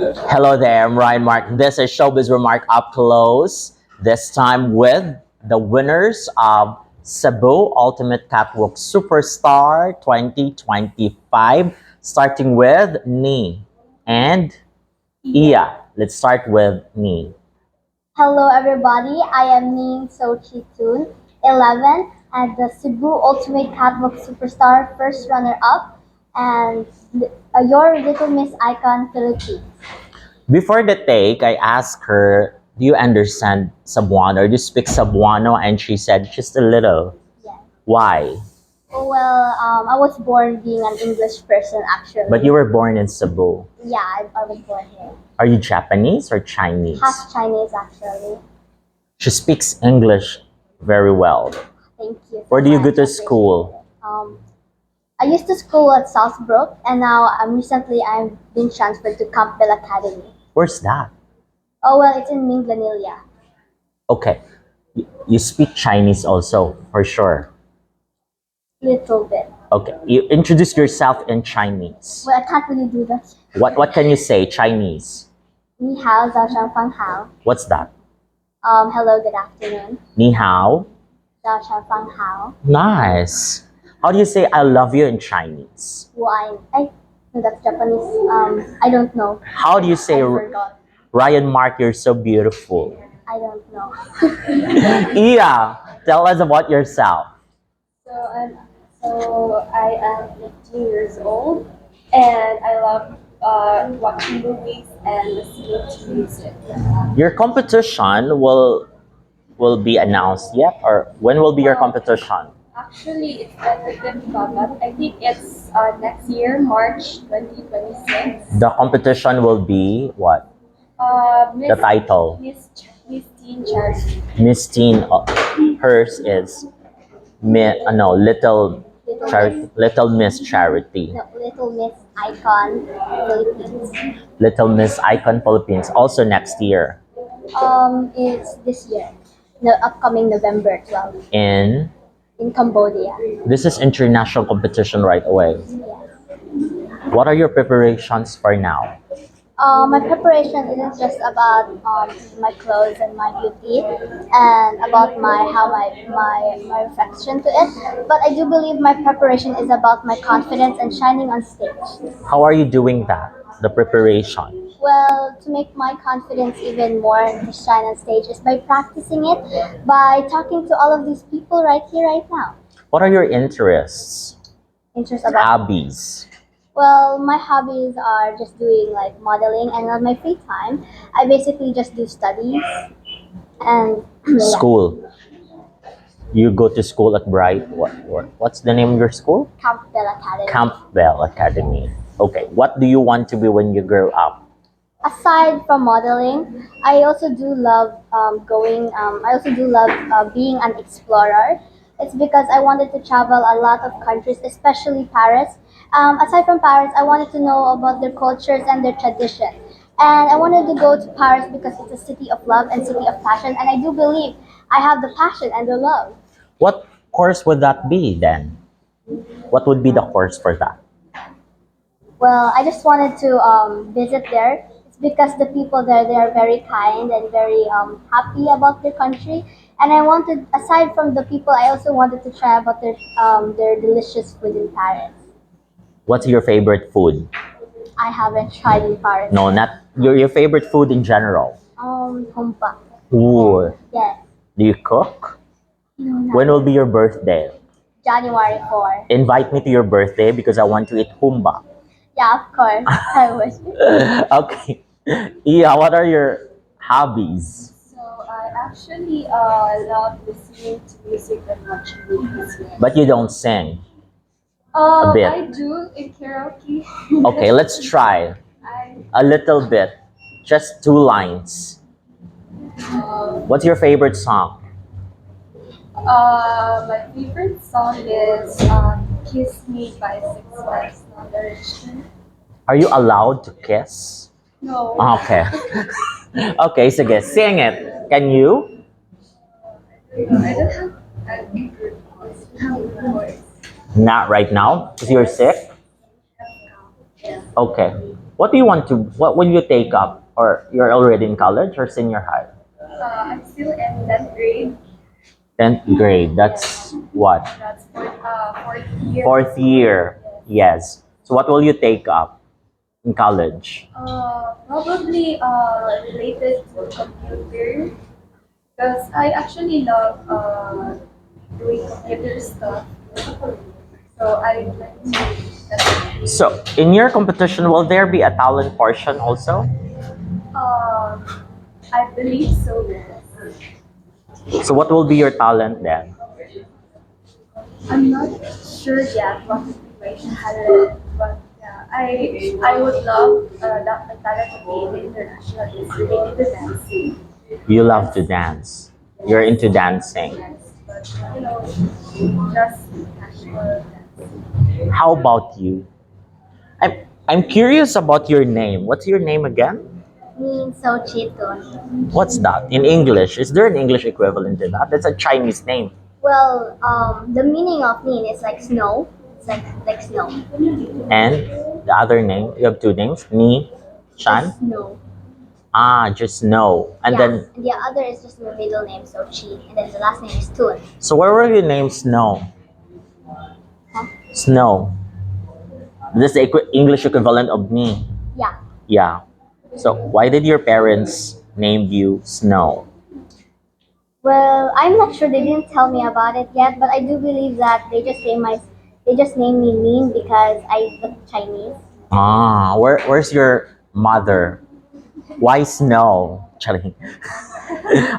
Hello there, I'm Ryan Mark. This is Showbiz Remark Up Close. This time with the winners of Cebu Ultimate Catwalk Superstar 2025, starting with Ni and Iya. Let's start with Ni. Hello everybody, I am Ning Sochi Tun, 11, and the Cebu Ultimate Catwalk Superstar first runner-up, and your Little Miss Icon Philippines. Before the take, I asked her, do you understand Cebuano or do you speak Cebuano? And she said, just a little. Yes. Why? Well, I was born being an English person actually. But you were born in Cebu. Yeah, I was born here. Are you Japanese or Chinese? Half Chinese actually. She speaks English very well. Thank you. Where do you go much. to school? I used to school at Southbrook, and now recently I've been transferred to Campbell Academy. Where's that? Oh well, it's in Minglanilia. Okay. You speak Chinese also, for sure. Little bit. Okay. You introduce yourself in Chinese. Well, I can't really do that. What can you say Chinese? 你好，早上放好。 What's that? Hello, good afternoon. 你好. 早上放好。 Nice. How do you say I love you in Chinese? No, that's Japanese. I don't know. How do you say I forgot. Ryan Mark, you're so beautiful? I don't know. Iya, tell us about yourself. So I am 15 years old, and I love watching movies and listening to music. Your competition will be announced yet, or when will be your competition? Actually, it's tentative, but I think it's next year, March 2026. The competition will be what? The title. Miss Teen Charity. Miss Teen, hers is Little Miss Charity. No, Little Miss Icon Philippines. Little Miss Icon Philippines, also next year It's this year, no, upcoming November 12th in. in Cambodia. This is international competition right away. Yes. What are your preparations for now? My preparation isn't just about my clothes and my beauty and about my affection to it, but I do believe my preparation is about my confidence and shining on stage. How are you doing that? The preparation. Well, to make my confidence even more and to shine on stage is by practicing it, by talking to all of these people right here, right now. What are your interests? Interest about. Hobbies? Well, my hobbies are just doing like modeling, and on my free time, I basically just do studies and yeah, School. You go to school at Bright. What's the name of your school? Campbell Academy. Campbell Academy. Okay. What do you want to be when you grow up? Aside from modeling, I also do love I also do love being an explorer. It's because I wanted to travel a lot of countries, especially Paris. Aside from Paris, I wanted to know about their cultures and their tradition. And I wanted to go to Paris because it's a city of love and city of passion. And I do believe I have the passion and the love. What course would that be then? What would be the course for that? Well, I just wanted to visit there. It's because the people there, they are very kind and very happy about their country. And I wanted, aside from the people, I also wanted to try about their delicious food in Paris. What's your favorite food? I haven't tried in Paris. No, not your favorite food in general. Humpa. Ooh. Yes. Do you cook? No, not When will be your birthday? January 4. Invite me to your birthday because I want to eat humba. Yeah, of course. I would. Okay. Yeah, what are your hobbies? So I actually love listening to music and watching movies. But you don't sing. A bit. I do in karaoke. Okay, let's try. A little bit. Just 2 lines. What's your favorite song? My favorite song is "Kiss Me" by Six Flags One Direction. Are you allowed to kiss? No. Okay. Okay, sige, sing it. Can you? I don't have a good voice. Not right now, because you're sick? Okay. What do you want to? What will you take up? Or you're already in college or senior high? I'm still in 10th grade. 10th grade. That's what? That's fourth year. Fourth year. Yes. So what will you take up in college? Probably related to computer because I actually love doing computer stuff. So I like to. So in your competition, will there be a talent portion also? Um, I believe so. Yes. So what will be your talent then? I'm not sure yet what situation had it, but yeah, I would love that my talent to be in the international is related to dancing. You love to dance. You're into dancing. Yes, but just casual dance. How about you? I'm curious about your name. What's your name again? Mean so Chitun. What's that in English? Is there an English equivalent to that? That's a Chinese name. Well, the meaning of Nin is like snow. It's like snow. And the other name, you have two names, Ni, Chan. Snow. Ah, just no. And Yeah. then, And the other is just my middle name, so Chi. And then the last name is Tun. so where were you named Snow? Huh? Snow. This is the English equivalent of Ni. Yeah. Yeah. So why did your parents name you Snow? Well, I'm not sure. They didn't tell me about it yet, but I do believe that they just named me Nin because I look Chinese. Ah, where's your mother? Why Snow? Charing.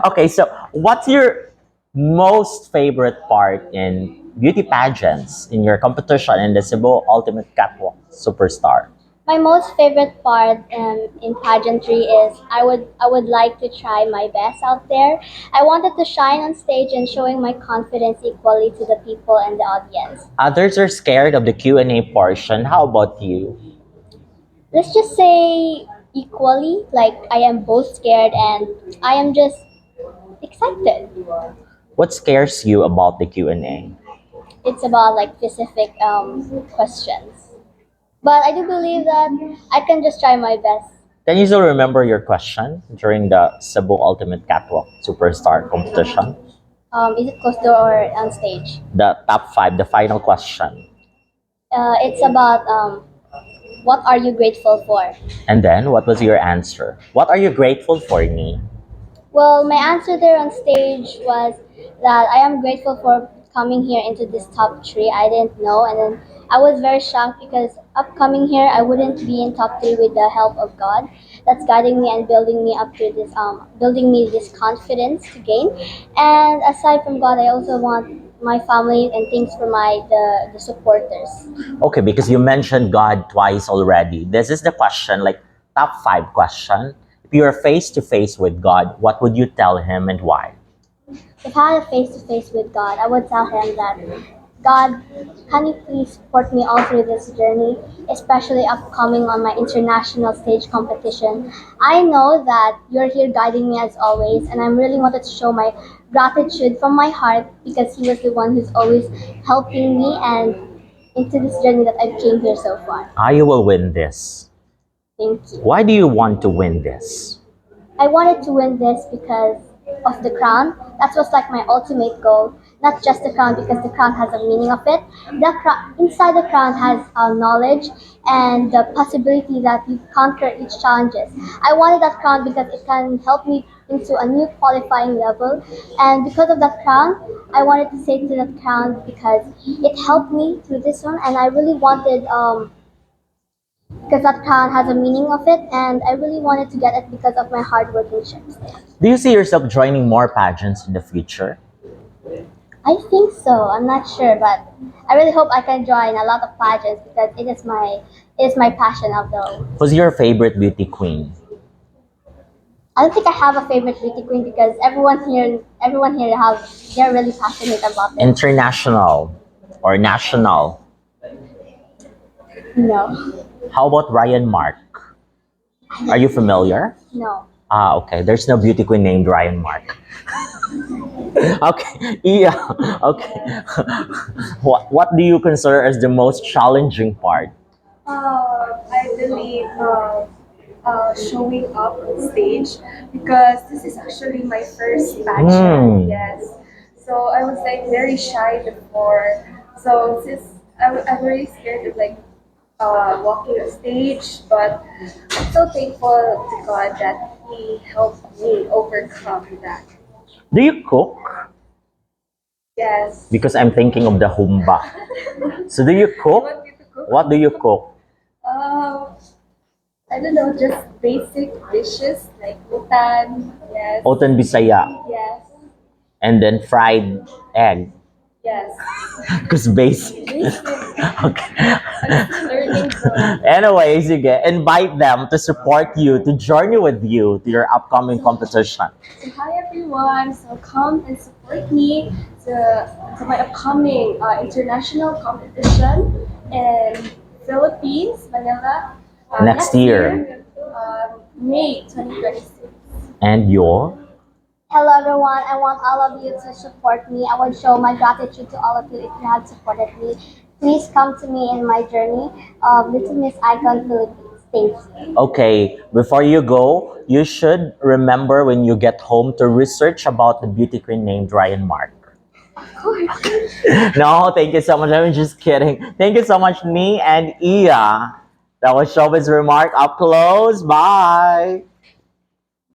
Okay, so what's your most favorite part in beauty pageants in your competition in the Cebu Ultimate Catwalk Superstar? My most favorite part in pageantry is I would like to try my best out there. I wanted to shine on stage and showing my confidence equally to the people and the audience. Others are scared of the Q&A portion. How about you? Let's just say equally, like I am both scared and I am just excited. What scares you about the Q&A? It's about like specific questions. But I do believe that I can just try my best. Can you still remember your question during the Cebu Ultimate Catwalk Superstar competition? Is it close door or on stage? The top five, the final question. It's about what are you grateful for? And then, what was your answer? What are you grateful for, Ni? Well, my answer there on stage was that I am grateful for coming here into this top three. I didn't know, and then I was very shocked because upcoming here I wouldn't be in top three with the help of God. That's guiding me and building me up to this, building me this confidence to gain. And aside from God, I also want my family and things for the supporters. Okay, because you mentioned God twice already. This is the question, like top five question. If you are face to face with God, what would you tell him and why? If I had a face to face with God, I would tell him that, God, can you please support me all through this journey, especially upcoming on my international stage competition. I know that you're here guiding me as always, and I really wanted to show my gratitude from my heart because he was the one who's always helping me and into this journey that I came here so far. You will win this. Thank you. Why do you want to win this? I wanted to win this because of the crown. That was like my ultimate goal. Not just the crown because the crown has a meaning of it. The crown, inside the crown has knowledge and the possibility that you conquer each challenges. I wanted that crown because it can help me into a new qualifying level. And because of that crown, I wanted to say to that crown because it helped me through this one, and I really wanted because that crown has a meaning of it, and I really wanted to get it because of my hard working ships. Do you see yourself joining more pageants in the future? I think so. I'm not sure, but I really hope I can join a lot of pageants because it is my passion after all. Who's your favorite beauty queen? I don't think I have a favorite beauty queen because everyone here they're really passionate about it. International or national? No, How about Ryan Mark? Are you familiar? no. Okay. There's no beauty queen named Ryan Mark. Okay. Yeah. Okay. What do you consider as the most challenging part I believe showing up on stage because this is actually my first pageant. Hmm. Yes, so I was like very shy before. So since I'm very scared of like walking on stage, but I'm so thankful to God that He helped me overcome that. Do you cook? Yes. Because I'm thinking of the humba. So do you You cook? want me to cook? What do you cook? Um, I don't know, just basic dishes like utan. Yes. Oten Bisaya. Yes. And then fried egg. Yes. Because basic. Basic. Okay. I'm still learning though. Anyways, you get invite them to support you, to journey with you to your upcoming competition. So hi everyone. So come and support me to my upcoming international competition in Philippines, Manila. Next year. May 2026. And your Hello everyone, I want all of you to support me. I want to show my gratitude to all of you if you have supported me. Please come to me in my journey of Little Miss Icon Philippines. Thank you. okay, before you go, you should remember when you get home to research about the beauty queen named Ryan Mark. Of course. No, thank you so much. I'm just kidding. Thank you so much, me and Iya. That was Showbiz Remark up close. Bye.